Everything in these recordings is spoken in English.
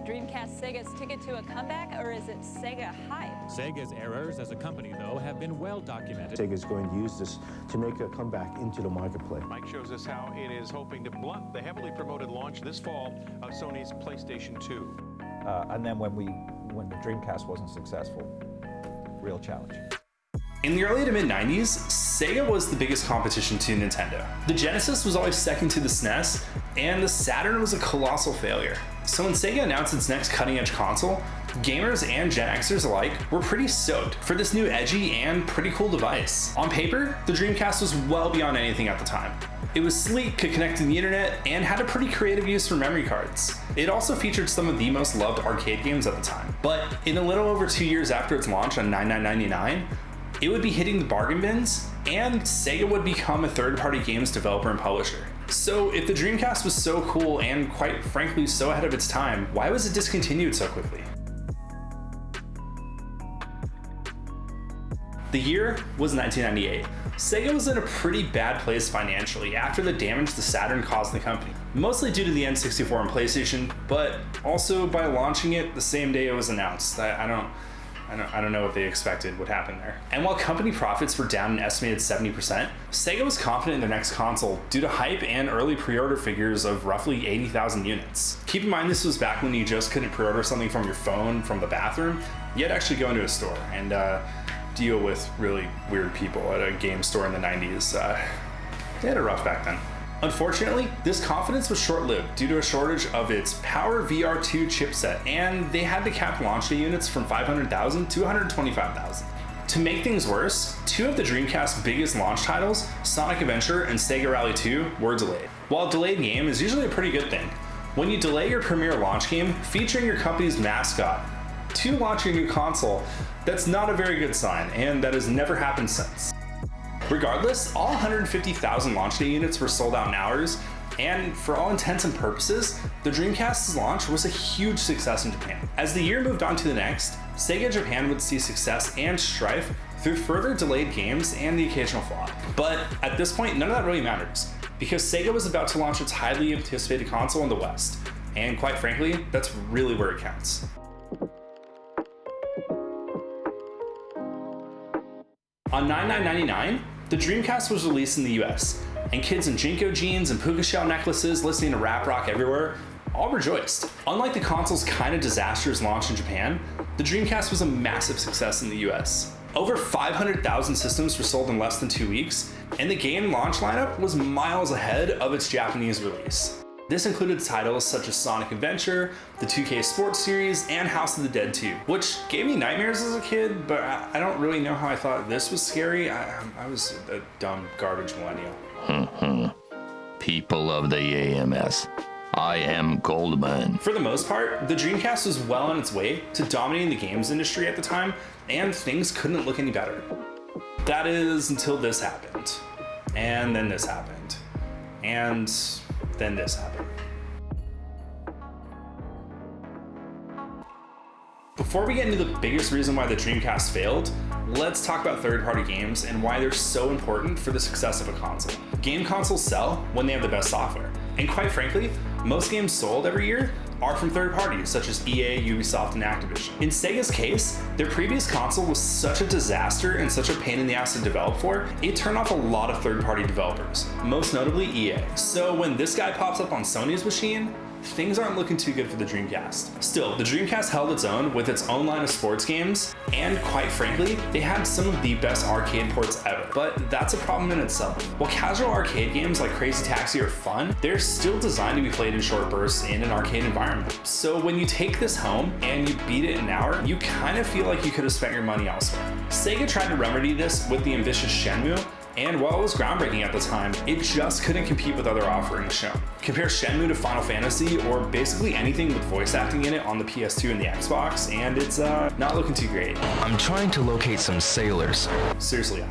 Dreamcast Sega's ticket to a comeback, or is it Sega hype? Sega's errors as a company, though, have been well documented. Sega's going to use this to make a comeback into the marketplace. Mike shows us how it is hoping to blunt the heavily promoted launch this fall of Sony's PlayStation 2. And then when the Dreamcast wasn't successful, real challenge. In the early to mid-90s, Sega was the biggest competition to Nintendo. The Genesis was always second to the SNES, and the Saturn was a colossal failure. So when Sega announced its next cutting-edge console, gamers and Gen Xers alike were pretty stoked for this new edgy and pretty cool device. On paper, the Dreamcast was well beyond anything at the time. It was sleek, could connect to the internet, and had a pretty creative use for memory cards. It also featured some of the most loved arcade games at the time. But in a little over 2 years after its launch on $99.99, it would be hitting the bargain bins, and Sega would become a third-party games developer and publisher. So if the Dreamcast was so cool and quite frankly so ahead of its time, why was it discontinued so quickly? The year was 1998. Sega was in a pretty bad place financially after the damage the Saturn caused the company, mostly due to the N64 and PlayStation, but also by launching it the same day it was announced. I don't know what they expected would happen there. And while company profits were down an estimated 70%, Sega was confident in their next console due to hype and early pre-order figures of roughly 80,000 units. Keep in mind this was back when you just couldn't pre-order something from your phone from the bathroom. You had to actually go into a store and deal with really weird people at a game store in the 90s. They had it rough back then. Unfortunately, this confidence was short-lived due to a shortage of its Power VR2 chipset, and they had to cap launch day units from 500,000 to 125,000. To make things worse, two of the Dreamcast's biggest launch titles, Sonic Adventure and Sega Rally 2, were delayed. While a delayed game is usually a pretty good thing, when you delay your premier launch game featuring your company's mascot to launch your new console, that's not a very good sign, and that has never happened since. Regardless, all 150,000 launch day units were sold out in hours, and for all intents and purposes, the Dreamcast's launch was a huge success in Japan. As the year moved on to the next, Sega Japan would see success and strife through further delayed games and the occasional flop. But at this point, none of that really matters, because Sega was about to launch its highly anticipated console in the West, and quite frankly, that's really where it counts. On $99.99, the Dreamcast was released in the US, and kids in Jinko jeans and puka shell necklaces listening to rap rock everywhere all rejoiced. Unlike the console's kind of disastrous launch in Japan, the Dreamcast was a massive success in the US. Over 500,000 systems were sold in less than 2 weeks, and the game launch lineup was miles ahead of its Japanese release. This included titles such as Sonic Adventure, the 2K Sports Series, and House of the Dead 2, which gave me nightmares as a kid, but I don't really know how I thought this was scary. I was a dumb garbage millennial. People of the AMS, I am Goldman. For the most part, the Dreamcast was well on its way to dominating the games industry at the time, and things couldn't look any better. That is until this happened. And then this happened. And then this happened. Before we get into the biggest reason why the Dreamcast failed, let's talk about third-party games and why they're so important for the success of a console. Game consoles sell when they have the best software, and quite frankly, most games sold every year are from third parties such as EA, Ubisoft, and Activision. In Sega's case, their previous console was such a disaster and such a pain in the ass to develop for, it turned off a lot of third-party developers, most notably EA. So when this guy pops up on Sony's machine, things aren't looking too good for the Dreamcast. Still, the Dreamcast held its own with its own line of sports games, and quite frankly, they had some of the best arcade ports ever. But that's a problem in itself. While casual arcade games like Crazy Taxi are fun, they're still designed to be played in short bursts in an arcade environment. So when you take this home and you beat it in an hour, you kind of feel like you could have spent your money elsewhere. Sega tried to remedy this with the ambitious Shenmue, and while it was groundbreaking at the time, it just couldn't compete with other offerings shown. Compare Shenmue to Final Fantasy or basically anything with voice acting in it on the PS2 and the Xbox, and it's not looking too great. I'm trying to locate some sailors. Seriously,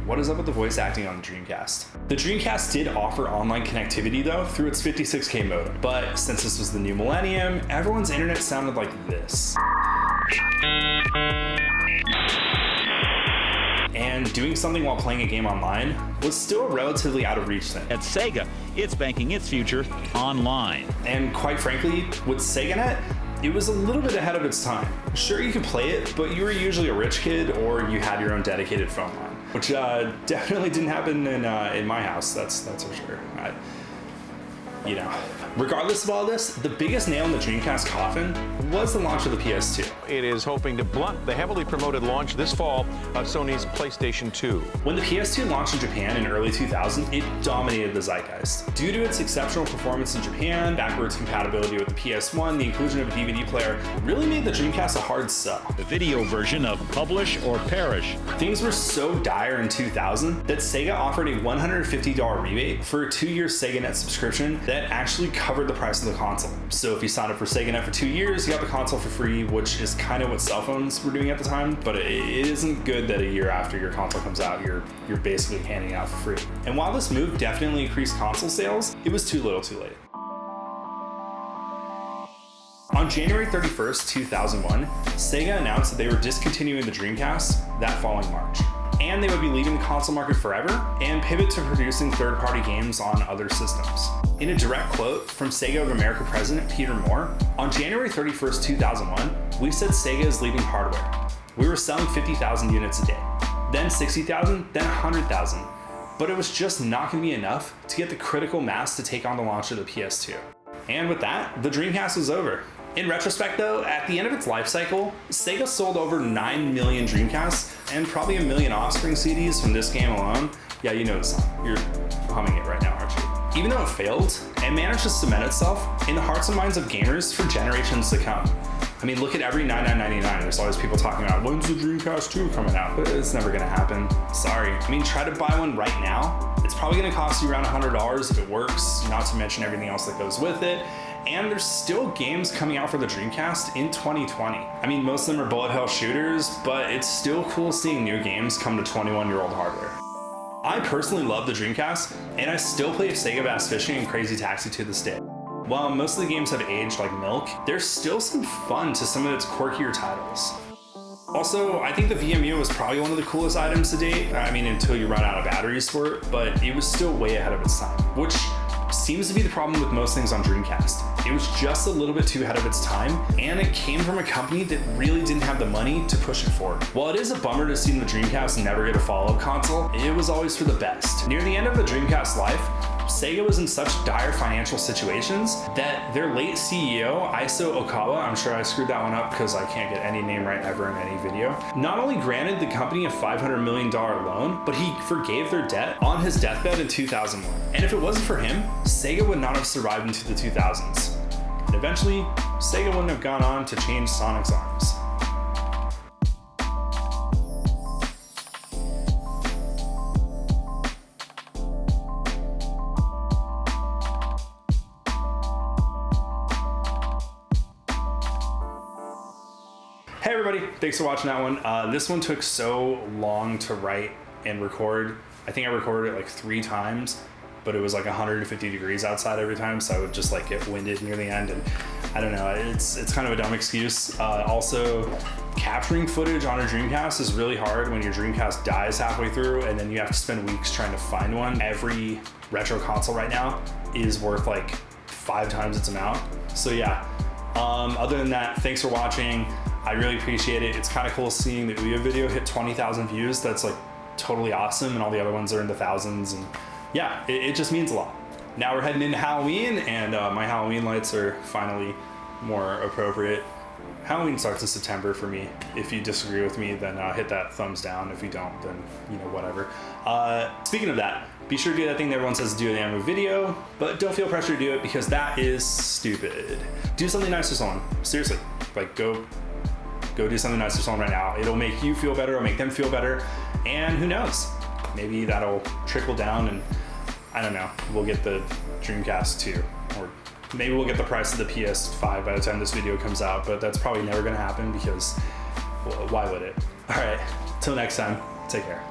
what is up with the voice acting on the Dreamcast? The Dreamcast did offer online connectivity though through its 56K modem, but since this was the new millennium, everyone's internet sounded like this. And doing something while playing a game online was still a relatively out of reach thing. At Sega, it's banking its future online. And quite frankly, with SegaNet, It was a little bit ahead of its time. Sure, you could play it, but you were usually a rich kid or you had your own dedicated phone line, which definitely didn't happen in my house. That's for sure. You know, regardless of all this, the biggest nail in the Dreamcast coffin was the launch of the PS2. It is hoping to blunt the heavily promoted launch this fall of Sony's PlayStation 2. When the PS2 launched in Japan in early 2000, it dominated the zeitgeist. Due to its exceptional performance in Japan, backwards compatibility with the PS1, the inclusion of a DVD player really made the Dreamcast a hard sell. The video version of Publish or Perish. Things were so dire in 2000 that Sega offered a $150 rebate for a 2-year SegaNet subscription that actually covered the price of the console. So if you signed up for SegaNet for 2 years, you got the console for free, which is kind of what cell phones were doing at the time, but it isn't good that a year after your console comes out, you're basically handing it out for free. And while this move definitely increased console sales, it was too little too late. On January 31st, 2001, Sega announced that they were discontinuing the Dreamcast that following March, and they would be leaving the console market forever and pivot to producing third-party games on other systems. In a direct quote from Sega of America president Peter Moore, on January 31st, 2001, we said Sega is leaving hardware. We were selling 50,000 units a day, then 60,000, then 100,000, but it was just not going to be enough to get the critical mass to take on the launch of the PS2. And with that, the Dreamcast was over. In retrospect though, at the end of its life cycle, Sega sold over 9 million Dreamcasts and probably 1 million Offspring CDs from this game alone. Yeah, you know the song. You're humming it right now, aren't you? Even though it failed, it managed to cement itself in the hearts and minds of gamers for generations to come. I mean, look at every $99.99. There's always people talking about, when's the Dreamcast 2 coming out? But it's never gonna happen. Sorry. I mean, try to buy one right now. It's probably gonna cost you around $100 if it works, not to mention everything else that goes with it. And there's still games coming out for the Dreamcast in 2020. I mean, most of them are bullet hell shooters, but it's still cool seeing new games come to 21-year-old hardware. I personally love the Dreamcast, and I still play Sega Bass Fishing and Crazy Taxi to this day. While most of the games have aged like milk, there's still some fun to some of its quirkier titles. Also, I think the VMU was probably one of the coolest items to date. I mean, until you run out of batteries for it, but it was still way ahead of its time, which seems to be the problem with most things on Dreamcast. It was just a little bit too ahead of its time, and it came from a company that really didn't have the money to push it forward. While it is a bummer to see the Dreamcast never get a follow-up console, it was always for the best. Near the end of the Dreamcast life, Sega was in such dire financial situations that their late CEO, Iso Okawa, I'm sure I screwed that one up because I can't get any name right ever in any video, not only granted the company a $500 million loan, but he forgave their debt on his deathbed in 2001. And if it wasn't for him, Sega would not have survived into the 2000s. And eventually, Sega wouldn't have gone on to change Sonic's arms. Hey everybody, thanks for watching that one. This one took so long to write and record. I think I recorded it like 3 times, but it was like 150 degrees outside every time, so I would just like get winded near the end, and I don't know, it's kind of a dumb excuse. Also, capturing footage on a Dreamcast is really hard when your Dreamcast dies halfway through, and then you have to spend weeks trying to find one. Every retro console right now is worth like 5 times its amount. So yeah, other than that, thanks for watching. I really appreciate it. It's kind of cool seeing the Ouya video hit 20,000 views. That's like totally awesome, and all the other ones are in the thousands, and yeah, it just means a lot. Now we're heading into Halloween, and my Halloween lights are finally more appropriate. Halloween starts in September for me. If you disagree with me, then hit that thumbs down. If you don't, then you know, whatever. Speaking of that, be sure to do that thing that everyone says to do at the end of a video, but don't feel pressure to do it because that is stupid. Do something nice for someone. Seriously, like go do something nice for someone right now. It'll make you feel better, it'll make them feel better, and who knows? Maybe that'll trickle down, and I don't know, we'll get the Dreamcast 2, or maybe we'll get the price of the PS5 by the time this video comes out, but that's probably never gonna happen because, well, why would it? All right, till next time, take care.